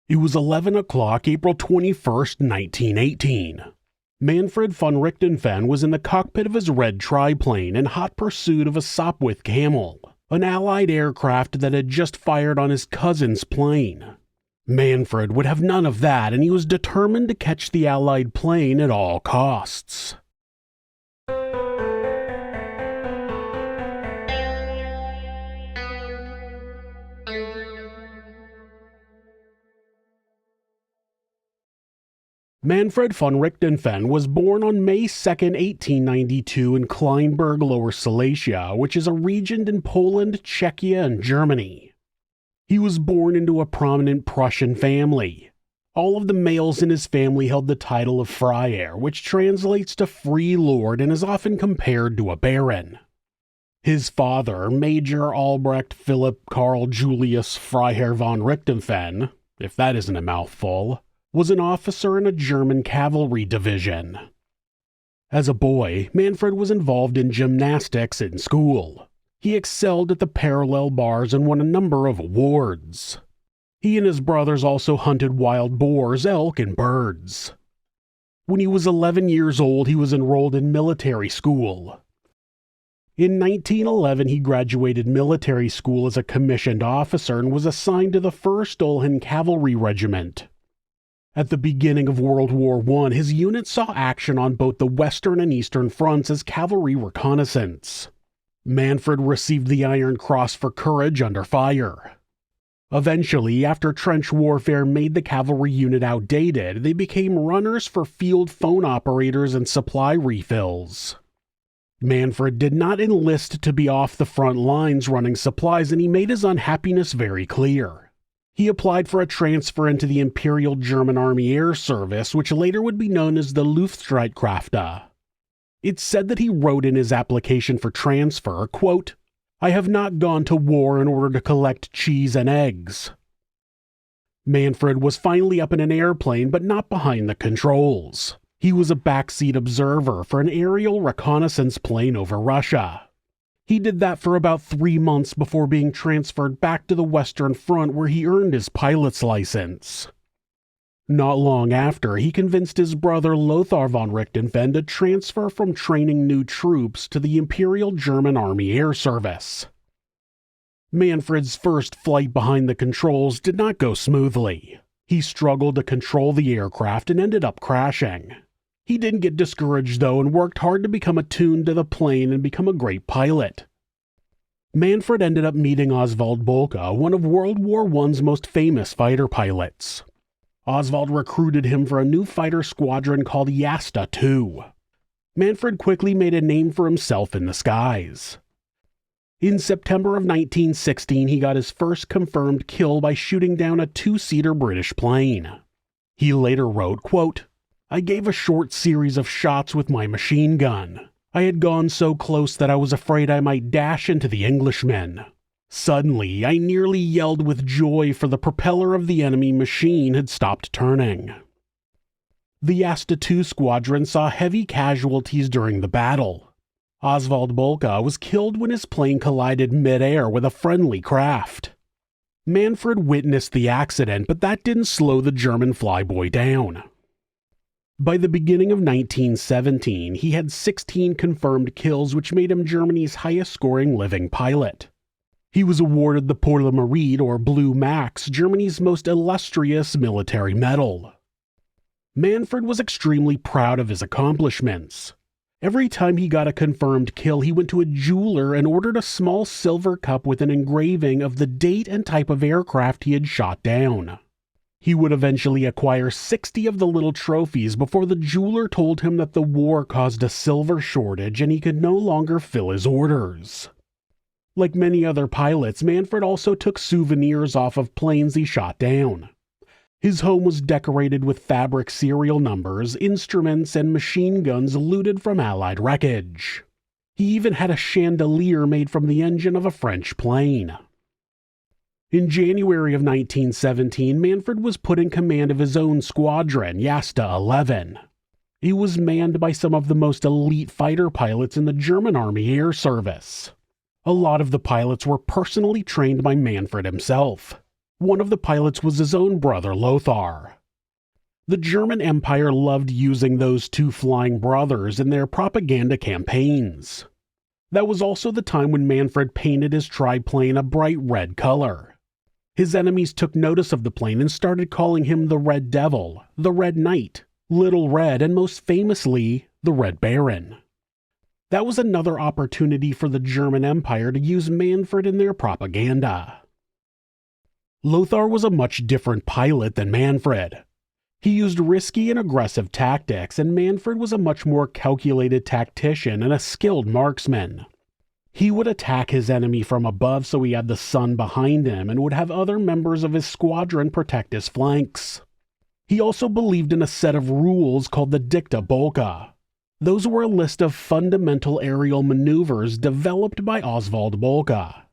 It was 11 o'clock, April 21st, 1918. Manfred von Richthofen was in the cockpit of his red triplane in hot pursuit of a Sopwith Camel, an Allied aircraft that had just fired on his cousin's plane. Manfred would have none of that, and he was determined to catch the Allied plane at all costs. Manfred von Richthofen was born on May 2, 1892 in Kleinburg, Lower Silesia, which is a region in Poland, Czechia, and Germany. He was born into a prominent Prussian family. All of the males in his family held the title of Freiherr, which translates to free lord and is often compared to a baron. His father, Major Albrecht Philipp Karl Julius Freiherr von Richthofen, if that isn't a mouthful, was an officer in a German cavalry division. As a boy, Manfred was involved in gymnastics in school. He excelled at the parallel bars and won a number of awards. He and his brothers also hunted wild boars, elk, and birds. When he was 11 years old, he was enrolled in military school. In 1911, he graduated military school as a commissioned officer and was assigned to the 1st Ulhan Cavalry Regiment. At the beginning of World War I, his unit saw action on both the Western and Eastern fronts as cavalry reconnaissance. Manfred received the Iron Cross for courage under fire. Eventually, after trench warfare made the cavalry unit outdated, they became runners for field phone operators and supply refills. Manfred did not enlist to be off the front lines running supplies, and he made his unhappiness very clear. He applied for a transfer into the Imperial German Army Air Service, which later would be known as the Luftstreitkräfte. It's said that he wrote in his application for transfer, quote, "I have not gone to war in order to collect cheese and eggs." Manfred was finally up in an airplane, but not behind the controls. He was a backseat observer for an aerial reconnaissance plane over Russia. He did that for about 3 months before being transferred back to the Western Front, where he earned his pilot's license. Not long after, he convinced his brother Lothar von Richthofen to transfer from training new troops to the Imperial German Army Air Service. Manfred's first flight behind the controls did not go smoothly. He struggled to control the aircraft and ended up crashing. He didn't get discouraged, though, and worked hard to become attuned to the plane and become a great pilot. Manfred ended up meeting Oswald Boelcke, one of World War I's most famous fighter pilots. Oswald recruited him for a new fighter squadron called Jasta II. Manfred quickly made a name for himself in the skies. In September of 1916, he got his first confirmed kill by shooting down a 2-seater British plane. He later wrote, quote, "I gave a short series of shots with my machine gun. I had gone so close that I was afraid I might dash into the Englishmen. Suddenly, I nearly yelled with joy, for the propeller of the enemy machine had stopped turning." The Jasta II squadron saw heavy casualties during the battle. Oswald Boelcke was killed when his plane collided mid-air with a friendly craft. Manfred witnessed the accident, but that didn't slow the German flyboy down. By the beginning of 1917, he had 16 confirmed kills, which made him Germany's highest-scoring living pilot. He was awarded the Pour le Mérite, or Blue Max, Germany's most illustrious military medal. Manfred was extremely proud of his accomplishments. Every time he got a confirmed kill, he went to a jeweler and ordered a small silver cup with an engraving of the date and type of aircraft he had shot down. He would eventually acquire 60 of the little trophies before the jeweler told him that the war caused a silver shortage and he could no longer fill his orders. Like many other pilots, Manfred also took souvenirs off of planes he shot down. His home was decorated with fabric serial numbers, instruments, and machine guns looted from Allied wreckage. He even had a chandelier made from the engine of a French plane. In January of 1917, Manfred was put in command of his own squadron, Jasta 11. It was manned by some of the most elite fighter pilots in the German Army Air Service. A lot of the pilots were personally trained by Manfred himself. One of the pilots was his own brother Lothar. The German Empire loved using those two flying brothers in their propaganda campaigns. That was also the time when Manfred painted his triplane a bright red color. His enemies took notice of the plane and started calling him the Red Devil, the Red Knight, Little Red, and most famously, the Red Baron. That was another opportunity for the German Empire to use Manfred in their propaganda. Lothar was a much different pilot than Manfred. He used risky and aggressive tactics, and Manfred was a much more calculated tactician and a skilled marksman. He would attack his enemy from above so he had the sun behind him and would have other members of his squadron protect his flanks. He also believed in a set of rules called the Dicta Bolka. Those were a list of fundamental aerial maneuvers developed by Oswald Bolka.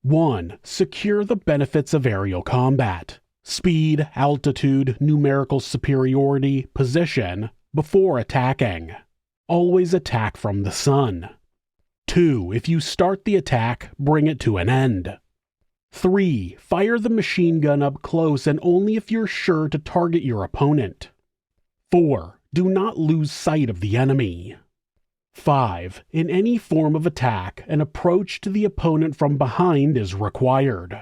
1. Secure the benefits of aerial combat. Speed, altitude, numerical superiority, position, before attacking. Always attack from the sun. 2. If you start the attack, bring it to an end. 3. Fire the machine gun up close and only if you're sure to target your opponent. 4. Do not lose sight of the enemy. 5. In any form of attack, an approach to the opponent from behind is required.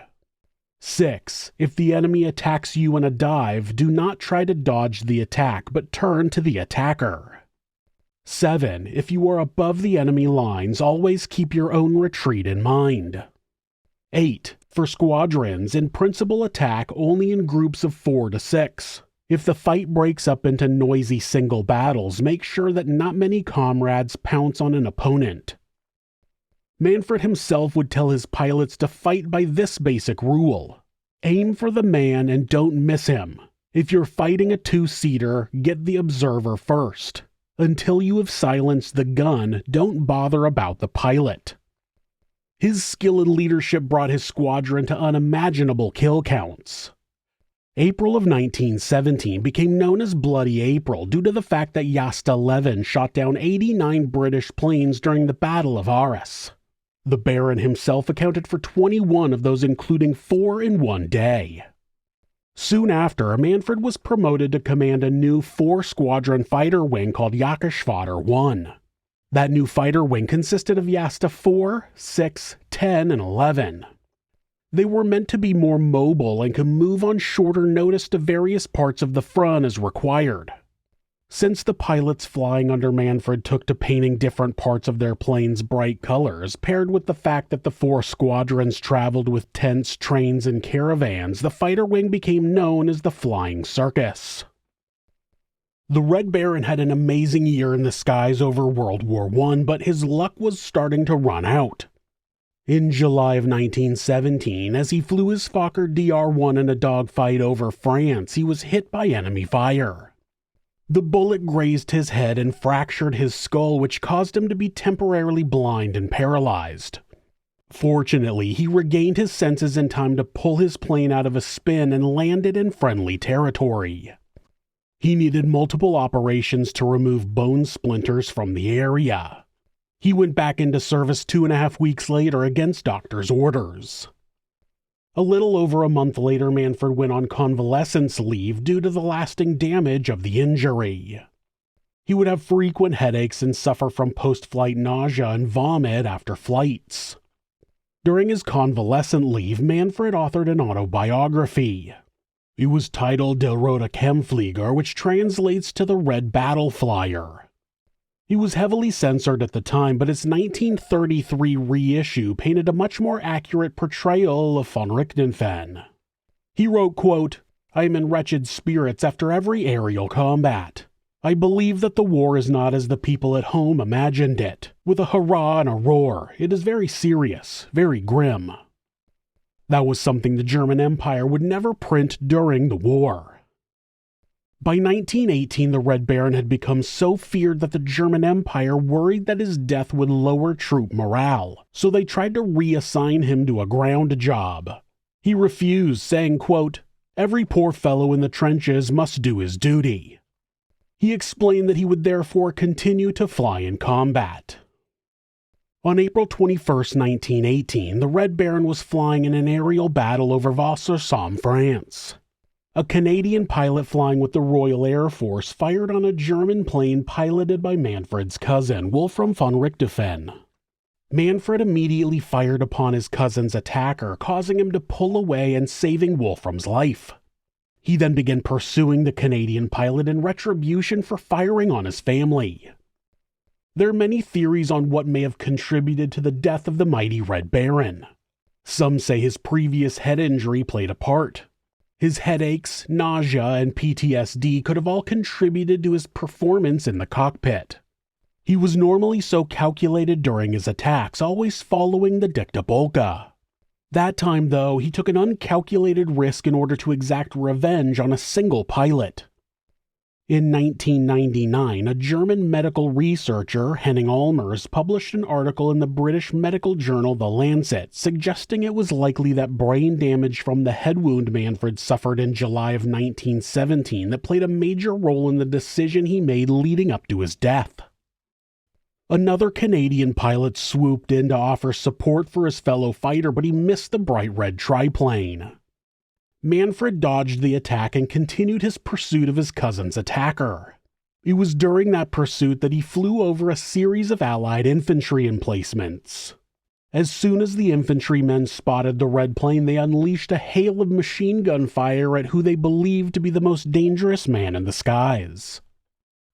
6. If the enemy attacks you in a dive, do not try to dodge the attack, but turn to the attacker. 7. If you are above the enemy lines, always keep your own retreat in mind. 8. For squadrons, in principle attack only in groups of 4 to 6. If the fight breaks up into noisy single battles, make sure that not many comrades pounce on an opponent. Manfred himself would tell his pilots to fight by this basic rule. Aim for the man and don't miss him. If you're fighting a two-seater, get the observer first. Until you have silenced the gun, don't bother about the pilot. His skill and leadership brought his squadron to unimaginable kill counts. April of 1917 became known as Bloody April due to the fact that Yasta 11 shot down 89 British planes during the Battle of Arras. The Baron himself accounted for 21 of those, including 4 in one day. Soon after, Manfred was promoted to command a new 4-squadron fighter wing called Jagdgeschwader 1. That new fighter wing consisted of Yasta 4, 6, 10, and 11. They were meant to be more mobile and could move on shorter notice to various parts of the front as required. Since the pilots flying under Manfred took to painting different parts of their planes bright colors, paired with the fact that the 4 squadrons traveled with tents, trains, and caravans, the fighter wing became known as the Flying Circus. The Red Baron had an amazing year in the skies over World War I, but his luck was starting to run out. In July of 1917, as he flew his Fokker DR-1 in a dogfight over France, he was hit by enemy fire. The bullet grazed his head and fractured his skull, which caused him to be temporarily blind and paralyzed. Fortunately, he regained his senses in time to pull his plane out of a spin and landed in friendly territory. He needed multiple operations to remove bone splinters from the area. He went back into service 2.5 weeks later against doctor's orders. A little over a month later, Manfred went on convalescence leave due to the lasting damage of the injury. He would have frequent headaches and suffer from post-flight nausea and vomit after flights. During his convalescent leave, Manfred authored an autobiography. It was titled Der Rote Kampfflieger, which translates to the Red Battle Flyer. He was heavily censored at the time, but its 1933 reissue painted a much more accurate portrayal of von Richthofen. He wrote, quote, "I am in wretched spirits after every aerial combat. I believe that the war is not as the people at home imagined it, with a hurrah and a roar. It is very serious, very grim." That was something the German Empire would never print during the war. By 1918, the Red Baron had become so feared that the German Empire worried that his death would lower troop morale, so they tried to reassign him to a ground job. He refused, saying, quote, "Every poor fellow in the trenches must do his duty." He explained that he would therefore continue to fly in combat. On April 21, 1918, the Red Baron was flying in an aerial battle over Wasser-Somme, France. A Canadian pilot flying with the Royal Air Force fired on a German plane piloted by Manfred's cousin, Wolfram von Richthofen. Manfred immediately fired upon his cousin's attacker, causing him to pull away and saving Wolfram's life. He then began pursuing the Canadian pilot in retribution for firing on his family. There are many theories on what may have contributed to the death of the mighty Red Baron. Some say his previous head injury played a part. His headaches, nausea, and PTSD could have all contributed to his performance in the cockpit. He was normally so calculated during his attacks, always following the dicta polka. That time, though, he took an uncalculated risk in order to exact revenge on a single pilot. In 1999, a German medical researcher, Henning Almers, published an article in the British medical journal The Lancet, suggesting it was likely that brain damage from the head wound Manfred suffered in July of 1917 that played a major role in the decision he made leading up to his death. Another Canadian pilot swooped in to offer support for his fellow fighter, but he missed the bright red triplane. Manfred dodged the attack and continued his pursuit of his cousin's attacker. It was during that pursuit that he flew over a series of Allied infantry emplacements. As soon as the infantrymen spotted the red plane, they unleashed a hail of machine gun fire at who they believed to be the most dangerous man in the skies.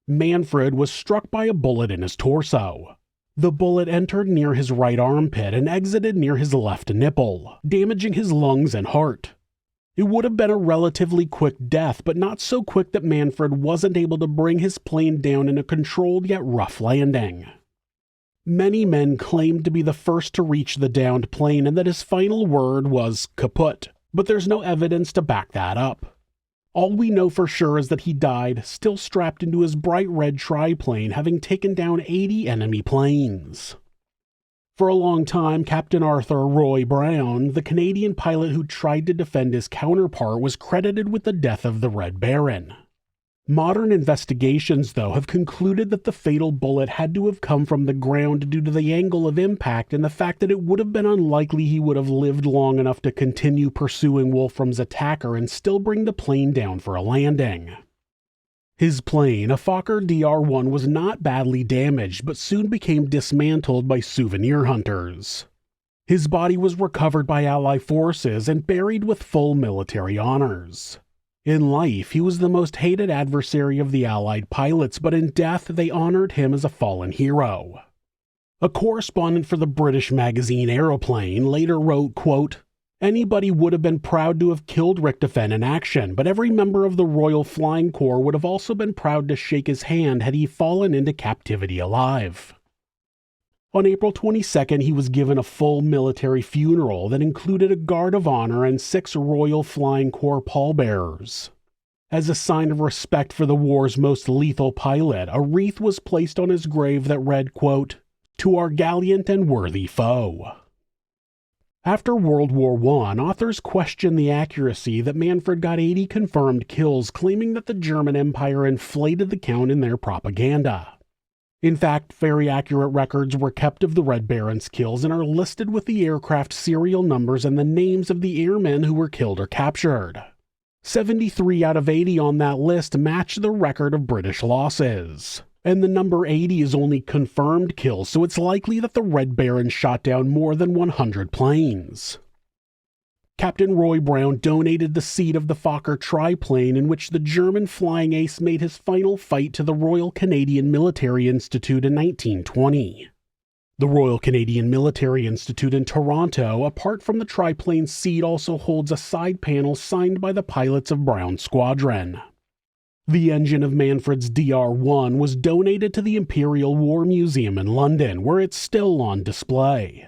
Manfred was struck by a bullet in his torso. The bullet entered near his right armpit and exited near his left nipple, damaging his lungs and heart. It would have been a relatively quick death, but not so quick that Manfred wasn't able to bring his plane down in a controlled yet rough landing. Many men claimed to be the first to reach the downed plane and that his final word was kaput, but there's no evidence to back that up. All we know for sure is that he died, still strapped into his bright red triplane, having taken down 80 enemy planes. For a long time, Captain Arthur Roy Brown, the Canadian pilot who tried to defend his counterpart, was credited with the death of the Red Baron. Modern investigations, though, have concluded that the fatal bullet had to have come from the ground due to the angle of impact and the fact that it would have been unlikely he would have lived long enough to continue pursuing Wolfram's attacker and still bring the plane down for a landing. His plane, a Fokker DR-1, was not badly damaged, but soon became dismantled by souvenir hunters. His body was recovered by Allied forces and buried with full military honors. In life, he was the most hated adversary of the Allied pilots, but in death they honored him as a fallen hero. A correspondent for the British magazine Aeroplane later wrote, quote, "Anybody would have been proud to have killed Richthofen in action, but every member of the Royal Flying Corps would have also been proud to shake his hand had he fallen into captivity alive." On April 22nd, he was given a full military funeral that included a guard of honor and 6 Royal Flying Corps pallbearers. As a sign of respect for the war's most lethal pilot, a wreath was placed on his grave that read, quote, "To our gallant and worthy foe." After World War I, authors questioned the accuracy that Manfred got 80 confirmed kills, claiming that the German Empire inflated the count in their propaganda. In fact, very accurate records were kept of the Red Baron's kills and are listed with the aircraft serial numbers and the names of the airmen who were killed or captured. 73 out of 80 on that list match the record of British losses. And the number 80 is only confirmed kills, so it's likely that the Red Baron shot down more than 100 planes. Captain Roy Brown donated the seat of the Fokker triplane in which the German flying ace made his final fight to the Royal Canadian Military Institute in 1920. The Royal Canadian Military Institute in Toronto, apart from the triplane's seat, also holds a side panel signed by the pilots of Brown's squadron. The engine of Manfred's DR-1 was donated to the Imperial War Museum in London, where it's still on display.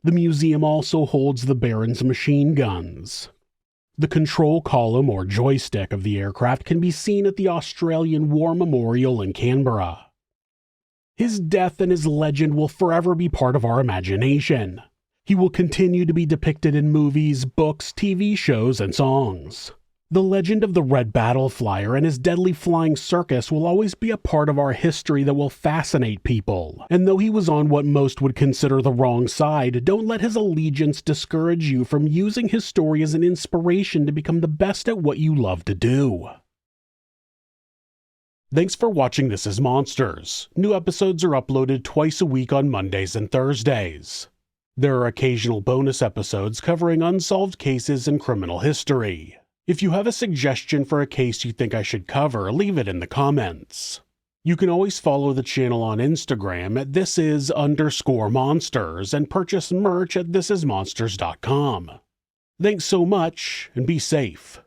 The museum also holds the Baron's machine guns. The control column or joystick of the aircraft can be seen at the Australian War Memorial in Canberra. His death and his legend will forever be part of our imagination. He will continue to be depicted in movies, books, TV shows, and songs. The legend of the Red Battle Flyer and his deadly flying circus will always be a part of our history that will fascinate people. And though he was on what most would consider the wrong side, don't let his allegiance discourage you from using his story as an inspiration to become the best at what you love to do. Thanks for watching This Is Monsters. New episodes are uploaded twice a week on Mondays and Thursdays. There are occasional bonus episodes covering unsolved cases and criminal history. If you have a suggestion for a case you think I should cover, leave it in the comments. You can always follow the channel on Instagram at thisis_monsters and purchase merch at thisismonsters.com. Thanks so much, and be safe.